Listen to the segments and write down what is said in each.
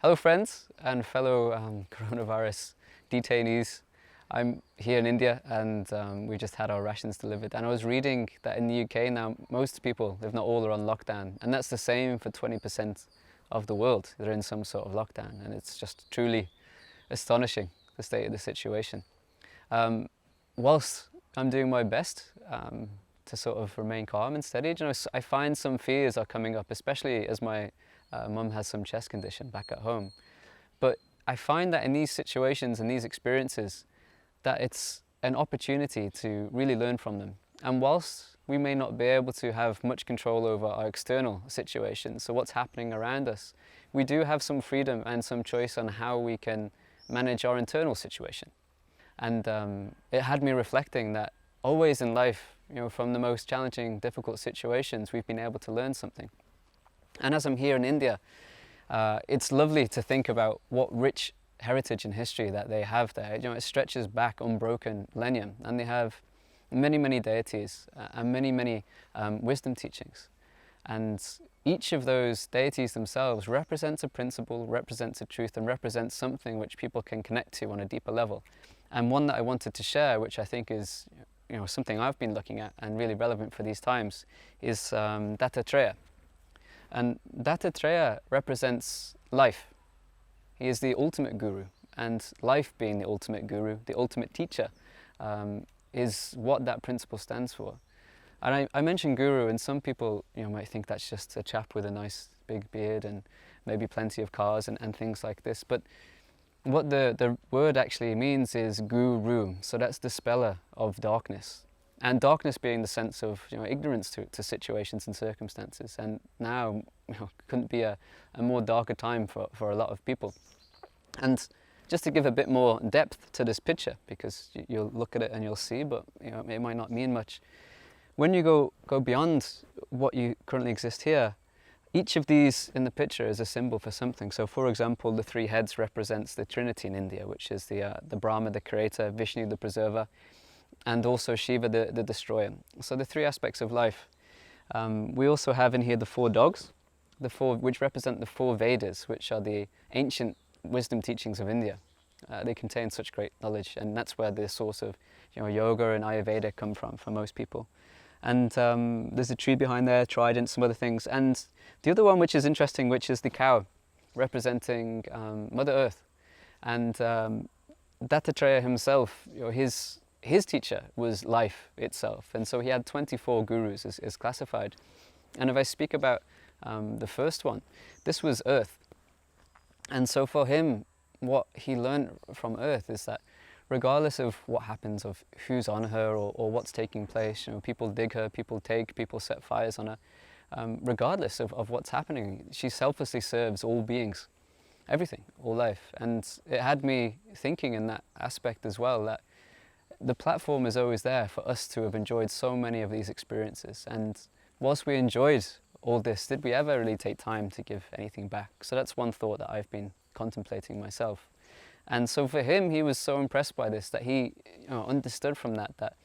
Hello friends and fellow coronavirus detainees. I'm here in India and we just had our rations delivered, and I was reading that in the UK now most people, if not all, are on lockdown, and that's the same for 20% of the world. They're in some sort of lockdown, and it's just truly astonishing, the state of the situation. Whilst I'm doing my best to sort of remain calm and steady, I find some fears are coming up, especially as my mum has some chest condition back at home. But I find that in these situations and these experiences, that it's an opportunity to really learn from them. And whilst we may not be able to have much control over our external situations, so what's happening around us, we do have some freedom and some choice on how we can manage our internal situation. And it had me reflecting that always in life, from the most challenging, difficult situations, we've been able to learn something. And as I'm here in India, it's lovely to think about what rich heritage and history that they have there. It stretches back unbroken millennia, and they have many, many deities and many wisdom teachings. And each of those deities themselves represents a principle, represents a truth, and represents something which people can connect to on a deeper level. And one that I wanted to share, which I think is something I've been looking at and really relevant for these times, is Dattatreya. And Dattatreya represents life. He is the ultimate guru, and life being the ultimate guru, the ultimate teacher, is what that principle stands for. And I mention guru, and some people might think that's just a chap with a nice big beard and maybe plenty of cars and things like this. But what the word actually means is guru, so that's the speller of darkness. And darkness being the sense of ignorance to situations and circumstances. And now couldn't be a more darker time for a lot of people. And just to give a bit more depth to this picture, because you'll look at it and you'll see, but it might not mean much. When you go beyond what you currently exist here, each of these in the picture is a symbol for something. So for example, the three heads represents the Trinity in India, which is the Brahma, the creator, Vishnu, the preserver, and also Shiva, the destroyer. So the three aspects of life. We also have in here the four dogs, which represent the four Vedas, which are the ancient wisdom teachings of India. They contain such great knowledge, and that's where the source of yoga and Ayurveda come from for most people. And there's a tree behind there, trident, some other things. And the other one, which is interesting, which is the cow, representing Mother Earth. And Dattatreya himself, his teacher was life itself, and so he had 24 gurus is classified. And if I speak about the first one, this was Earth. And so for him, what he learned from Earth is that regardless of what happens, of who's on her or what's taking place, people dig her, people set fires on her, regardless of what's happening, she selflessly serves all beings, everything, all life. And it had me thinking in that aspect as well, that the platform is always there for us to have enjoyed so many of these experiences. And whilst we enjoyed all this, did we ever really take time to give anything back? So that's one thought that I've been contemplating myself. And so for him, he was so impressed by this that he understood from that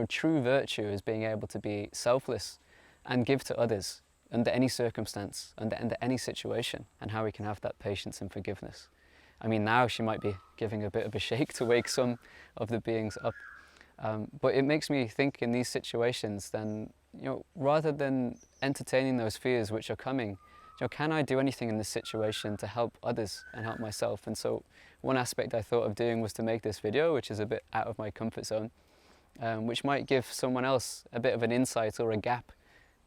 true virtue is being able to be selfless and give to others under any circumstance, under any situation, and how we can have that patience and forgiveness. I mean, now she might be giving a bit of a shake to wake some of the beings up. But it makes me think in these situations, then, rather than entertaining those fears which are coming, can I do anything in this situation to help others and help myself? And so one aspect I thought of doing was to make this video, which is a bit out of my comfort zone, which might give someone else a bit of an insight or a gap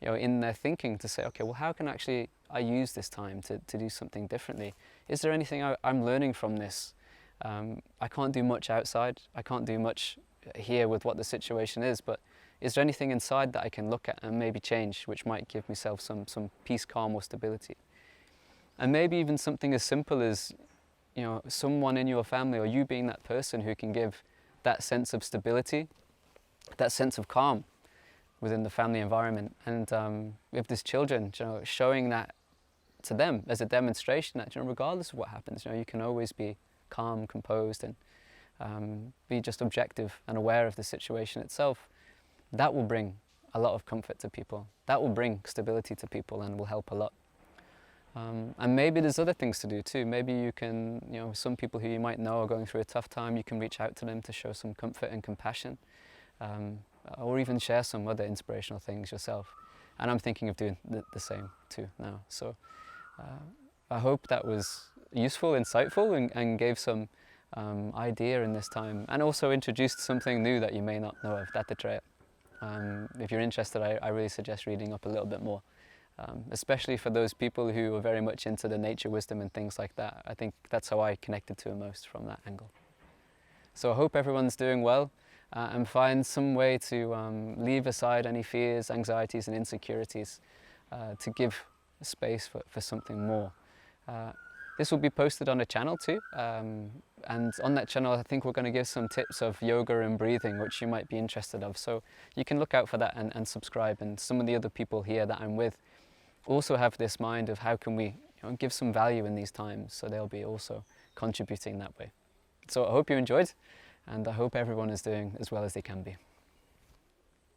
in their thinking to say, okay, well, how can actually I use this time to do something differently? Is there anything I'm learning from this? I can't do much outside. I can't do much here with what the situation is, but is there anything inside that I can look at and maybe change, which might give myself some peace, calm, or stability? And maybe even something as simple as, someone in your family or you being that person who can give that sense of stability, that sense of calm within the family environment. And with these children, showing that to them as a demonstration that, regardless of what happens, you can always be calm, composed, and be just objective and aware of the situation itself. That will bring a lot of comfort to people. That will bring stability to people and will help a lot. And maybe there's other things to do too. Maybe you can, some people who you might know are going through a tough time, you can reach out to them to show some comfort and compassion, or even share some other inspirational things yourself. And I'm thinking of doing the same too now. So I hope that was useful, insightful, and gave some idea in this time, and also introduced something new that you may not know of, Dattatreya. If you're interested, I really suggest reading up a little bit more. Especially for those people who are very much into the nature wisdom and things like that. I think that's how I connected to it most, from that angle. So I hope everyone's doing well and find some way to leave aside any fears, anxieties and insecurities to give space for something more. This will be posted on a channel too, and on that channel I think we're going to give some tips of yoga and breathing which you might be interested of, so you can look out for that and subscribe. And some of the other people here that I'm with also have this mind of how can we give some value in these times, so they'll be also contributing that way. So I hope you enjoyed, and I hope everyone is doing as well as they can be.